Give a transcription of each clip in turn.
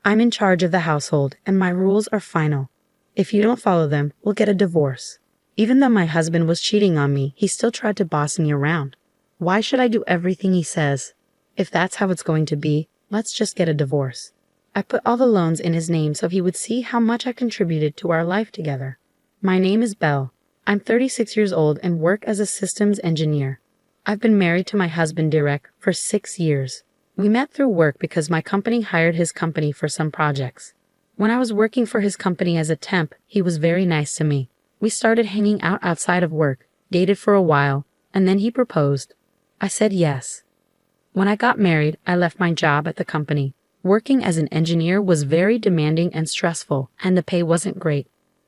I'm in charge of the household, and my rules are final. If you don't follow them, we'll get a divorce. Even though my husband was cheating on me, he still tried to boss me around. Why should I do everything he says? If that's how it's going to be, let's just get a divorce. I put all the loans in his name so he would see how much I contributed to our life together. My name is Belle. I'm 36 years old and work as a systems engineer. I've been married to my husband Derek for 6 years. We met through work because my company hired his company for some projects. When I was working for his company as a temp, he was very nice to me. We started hanging out outside of work, dated for a while, and then he proposed. I said yes. When I got married, I left my job at the company. Working as an engineer was very demanding and stressful, and the pay wasn't great.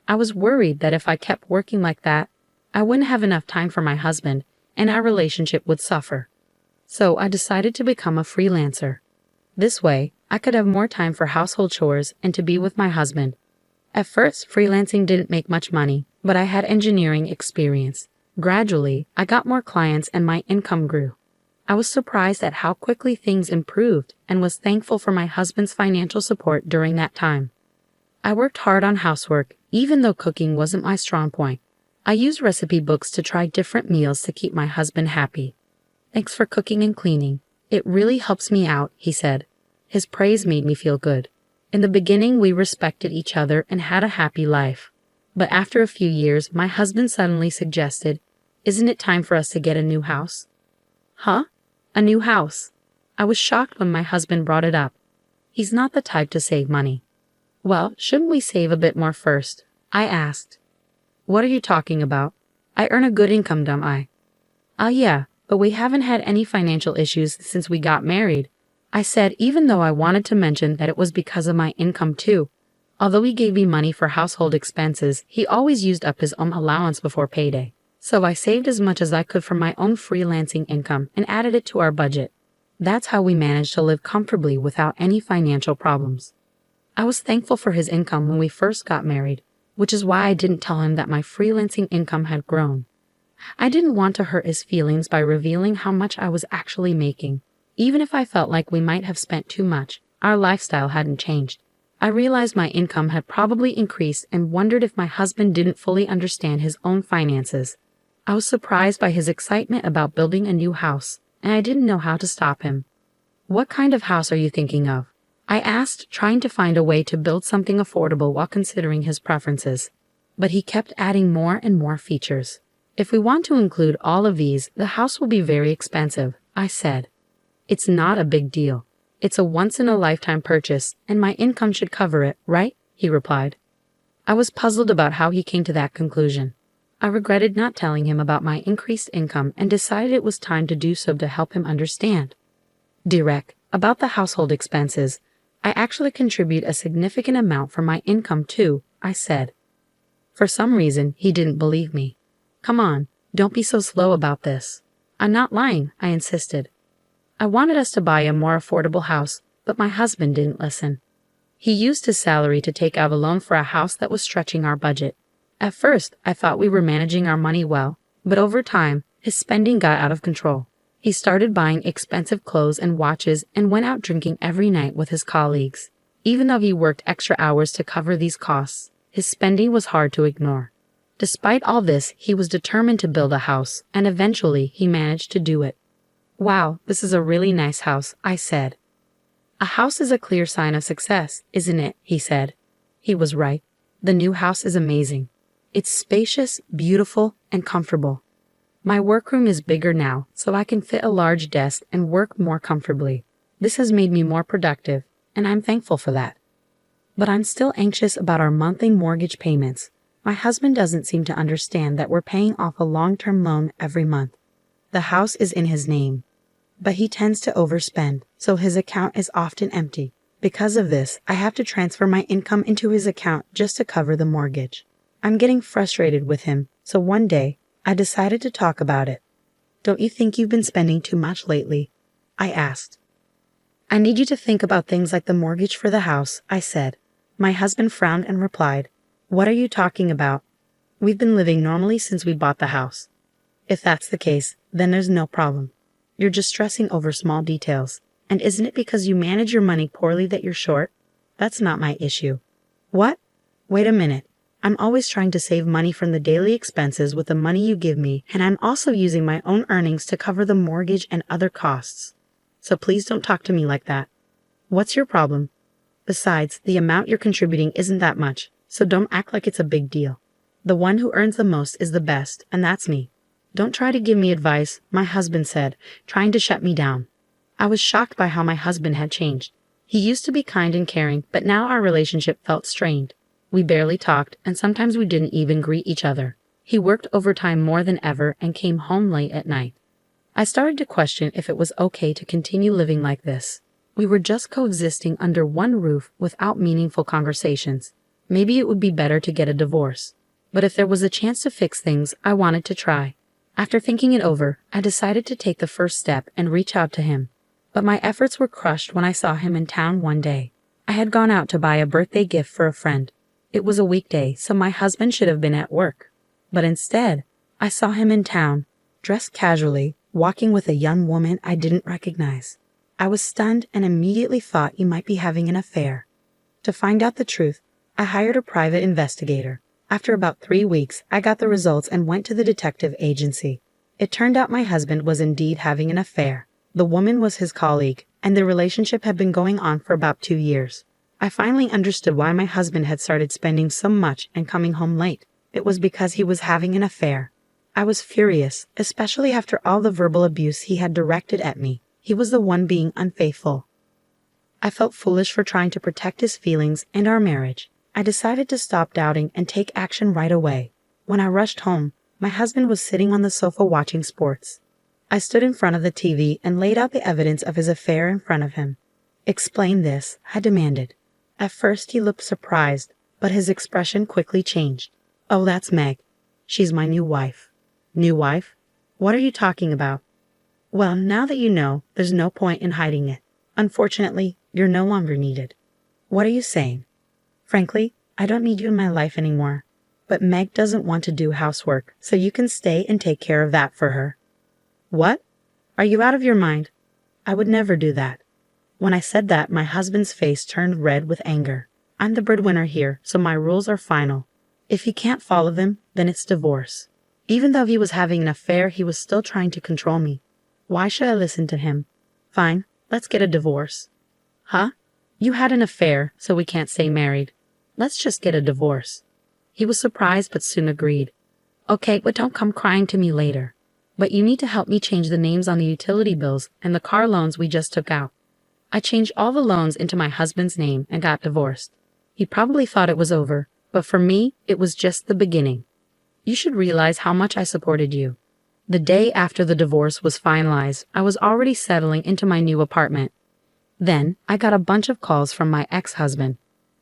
I was worried that if I kept working like that, I wouldn't have enough time for my husband, and our relationship would suffer. So I decided to become a freelancer. This way, I could have more time for household chores and to be with my husband. At first, freelancing didn't make much money, but I had engineering experience. Gradually, I got more clients and my income grew. I was surprised at how quickly things improved and was thankful for my husband's financial support during that time. I worked hard on housework, even though cooking wasn't my strong point. I used recipe books to try different meals to keep my husband happy. "Thanks for cooking and cleaning. It really helps me out," he said. His praise made me feel good. In the beginning, we respected each other and had a happy life. But after a few years, my husband suddenly suggested, "Isn't it time for us to get a new house?" Huh? A new house? I was shocked when my husband brought it up. He's not the type to save money. "Well, shouldn't we save a bit more first?" I asked. "What are you talking about? I earn a good income, don't I?" Yeah, but we haven't had any financial issues since we got married," I said, even though I wanted to mention that it was because of my income too. Although he gave me money for household expenses, he always used up his own allowance before payday. So I saved as much as I could from my own freelancing income and added it to our budget. That's how we managed to live comfortably without any financial problems. I was thankful for his income when we first got married, which is why I didn't tell him that my freelancing income had grown. I didn't want to hurt his feelings by revealing how much I was actually making. Even if I felt like we might have spent too much, our lifestyle hadn't changed. I realized my income had probably increased and wondered if my husband didn't fully understand his own finances. I was surprised by his excitement about building a new house, and I didn't know how to stop him. "What kind of house are you thinking of?" I asked, trying to find a way to build something affordable while considering his preferences. But he kept adding more and more features. "If we want to include all of these, the house will be very expensive," I said. "It's not a big deal. It's a once-in-a-lifetime purchase, and my income should cover it, right?" he replied. I was puzzled about how he came to that conclusion. I regretted not telling him about my increased income and decided it was time to do so to help him understand. "Derek, about the household expenses, I actually contribute a significant amount from my income too," I said. For some reason, he didn't believe me. "Come on, don't be so slow about this." "I'm not lying," I insisted. I wanted us to buy a more affordable house, but my husband didn't listen. He used his salary to take out a loan for a house that was stretching our budget. At first, I thought we were managing our money well, but over time, his spending got out of control. He started buying expensive clothes and watches and went out drinking every night with his colleagues. Even though he worked extra hours to cover these costs, his spending was hard to ignore. Despite all this, he was determined to build a house, and eventually he managed to do it. "Wow, this is a really nice house," I said. "A house is a clear sign of success, isn't it?" he said. He was right. The new house is amazing. It's spacious, beautiful, and comfortable. My workroom is bigger now, so I can fit a large desk and work more comfortably. This has made me more productive, and I'm thankful for that. But I'm still anxious about our monthly mortgage payments. My husband doesn't seem to understand that we're paying off a long-term loan every month. The house is in his name, but he tends to overspend, so his account is often empty. Because of this, I have to transfer my income into his account just to cover the mortgage. I'm getting frustrated with him, so one day, I decided to talk about it. "Don't you think you've been spending too much lately?" I asked. "I need you to think about things like the mortgage for the house," I said. My husband frowned and replied, "What are you talking about? We've been living normally since we bought the house." "If that's the case, then there's no problem. You're just stressing over small details. And isn't it because you manage your money poorly that you're short?" That's not my issue. What? Wait a minute. I'm always trying to save money from the daily expenses with the money you give me, and I'm also using my own earnings to cover the mortgage and other costs. So please don't talk to me like that. What's your problem? Besides, the amount you're contributing isn't that much, so don't act like it's a big deal. The one who earns the most is the best, and that's me. Don't try to give me advice, my husband said, trying to shut me down. I was shocked by how my husband had changed. He used to be kind and caring, but now our relationship felt strained. We barely talked, and sometimes we didn't even greet each other. He worked overtime more than ever and came home late at night. I started to question if it was okay to continue living like this. We were just coexisting under one roof without meaningful conversations. Maybe it would be better to get a divorce. But if there was a chance to fix things, I wanted to try. After thinking it over, I decided to take the first step and reach out to him. But my efforts were crushed when I saw him in town one day. I had gone out to buy a birthday gift for a friend. It was a weekday, so my husband should have been at work. But instead, I saw him in town, dressed casually, walking with a young woman I didn't recognize. I was stunned and immediately thought he might be having an affair. To find out the truth, I hired a private investigator. After about 3 weeks, I got the results and went to the detective agency. It turned out my husband was indeed having an affair. The woman was his colleague, and the relationship had been going on for about 2 years. I finally understood why my husband had started spending so much and coming home late. It was because he was having an affair. I was furious, especially after all the verbal abuse he had directed at me. He was the one being unfaithful. I felt foolish for trying to protect his feelings and our marriage. I decided to stop doubting and take action right away. When I rushed home, my husband was sitting on the sofa watching sports. I stood in front of the TV and laid out the evidence of his affair in front of him. "Explain this," I demanded. At first he looked surprised, but his expression quickly changed. "Oh, that's Meg. She's my new wife." "New wife? What are you talking about?" "Well, now that you know, there's no point in hiding it. Unfortunately, you're no longer needed." "What are you saying?" "Frankly, I don't need you in my life anymore. But Meg doesn't want to do housework, so you can stay and take care of that for her." "What? Are you out of your mind?" "I would never do that." When I said that, my husband's face turned red with anger. "I'm the breadwinner here, so my rules are final. If he can't follow them, then it's divorce." Even though he was having an affair, he was still trying to control me. Why should I listen to him? "Fine, let's get a divorce." "Huh? You had an affair, so we can't stay married. Let's just get a divorce." He was surprised but soon agreed. "Okay, but don't come crying to me later. But you need to help me change the names on the utility bills and the car loans we just took out." I changed all the loans into my husband's name and got divorced. He probably thought it was over, but for me, it was just the beginning. You should realize how much I supported you. The day after the divorce was finalized, I was already settling into my new apartment. Then, I got a bunch of calls from my ex-husband.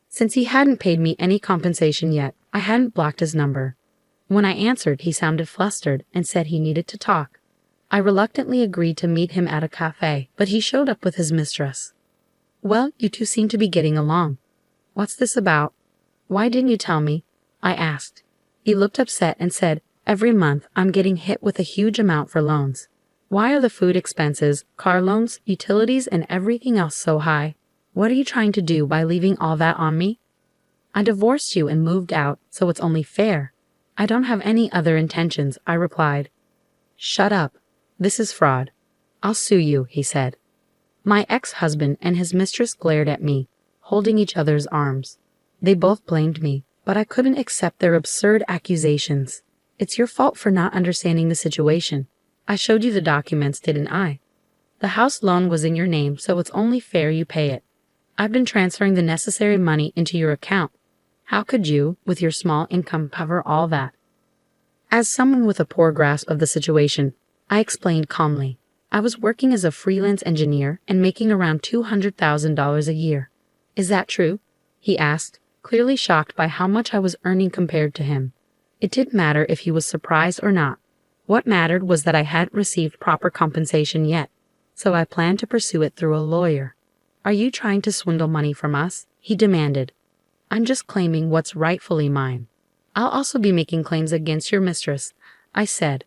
Since he hadn't paid me any compensation yet, I hadn't blocked his number. When I answered, he sounded flustered and said he needed to talk. I reluctantly agreed to meet him at a cafe, but he showed up with his mistress. "Well, you two seem to be getting along. What's this about?" "Why didn't you tell me?" I asked. He looked upset and said, "Every month I'm getting hit with a huge amount for loans. Why are the food expenses, car loans, utilities, and everything else so high? What are you trying to do by leaving all that on me?" "I divorced you and moved out, so it's only fair. I don't have any other intentions," I replied. "Shut up. This is fraud. I'll sue you," he said. My ex-husband and his mistress glared at me, holding each other's arms. They both blamed me, but I couldn't accept their absurd accusations. "It's your fault for not understanding the situation. I showed you the documents, didn't I? The house loan was in your name, so it's only fair you pay it. I've been transferring the necessary money into your account. How could you, with your small income, cover all that?" As someone with a poor grasp of the situation, I explained calmly. I was working as a freelance engineer and making around $200,000 a year. "Is that true?" he asked, clearly shocked by how much I was earning compared to him. It didn't matter if he was surprised or not. What mattered was that I hadn't received proper compensation yet, so I planned to pursue it through a lawyer. "Are you trying to swindle money from us?" he demanded. "I'm just claiming what's rightfully mine." "I'll also be making claims against your mistress," I said.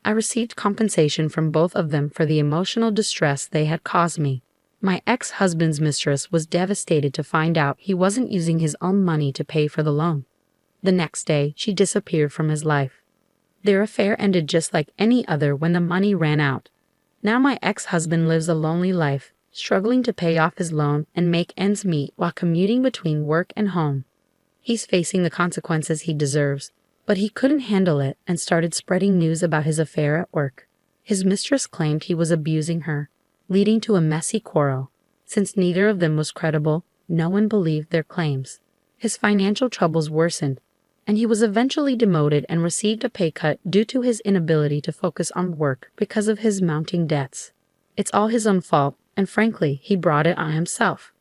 I received compensation from both of them for the emotional distress they had caused me. My ex-husband's mistress was devastated to find out he wasn't using his own money to pay for the loan. The next day, she disappeared from his life. Their affair ended just like any other when the money ran out. Now my ex-husband lives a lonely life, struggling to pay off his loan and make ends meet while commuting between work and home. He's facing the consequences he deserves, but he couldn't handle it and started spreading news about his affair at work. His mistress claimed he was abusing her, leading to a messy quarrel. Since neither of them was credible, no one believed their claims. His financial troubles worsened, and he was eventually demoted and received a pay cut due to his inability to focus on work because of his mounting debts. It's all his own fault, and frankly, he brought it on himself.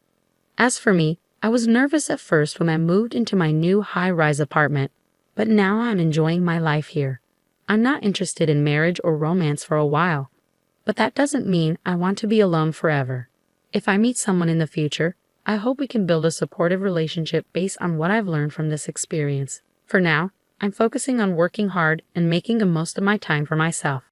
As for me, I was nervous at first when I moved into my new high-rise apartment, but now I'm enjoying my life here. I'm not interested in marriage or romance for a while, but that doesn't mean I want to be alone forever. If I meet someone in the future, I hope we can build a supportive relationship based on what I've learned from this experience. For now, I'm focusing on working hard and making the most of my time for myself.